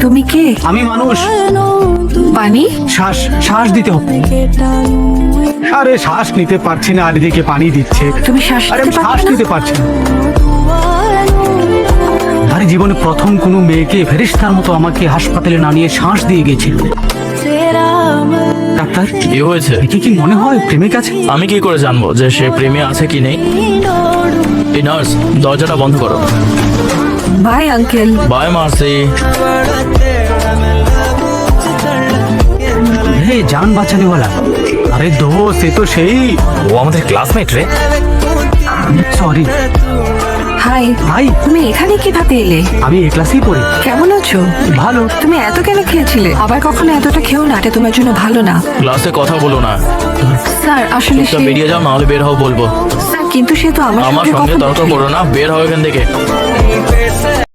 তুমি কে? আমি মানুষ। পানি? শ্বাস শ্বাস দিতে হবে। আরে শ্বাস নিতে পারছি না, আর এদিকে পানি দিচ্ছে। তুমি শ্বাস আরে আমি নিতে শ্বাস পারছো না? নিতে পারছি না। আরে জীবনে প্রথম কোনো মেয়েকে ফেরেশতার মতো আমাকে হাসপাতালে না নিয়ে শ্বাস দিয়ে গেছিল। ডাক্তার, কি হয়েছে? একে কি মনে হয় প্রেমিক আছে? আমি কি করে জানবো যে সে প্রেমে আছে কি নেই? এই নার্স, দরজাটা বন্ধ করো। Bye uncle. Bye Mercy. হে জান বাঁচানেওয়ালা। আরে দোস্ত, এ তো সেই। ও আমাদের ক্লাসমেট রে। সরি। হাই। ভাই, তুমি এখানে কিভাবে এলে? আমি এ ক্লাসেই পড়ি। কেমন আছো? ভালো। তুমি এত কেন খেয়েছিলে? আবার কখনো এতটা খেও না, এটা তোমার জন্য ভালো না। ক্লাসে কথা বলো না। স্যার আসলে চুপচাপ বেরিয়ে যাও, নাহলে বের হও বলবো। স্যার কিন্তু সে তো আমার আমার সঙ্গে সঙ্গে কথা তর্ক বলছে। করো না, বের হও এখান থেকে।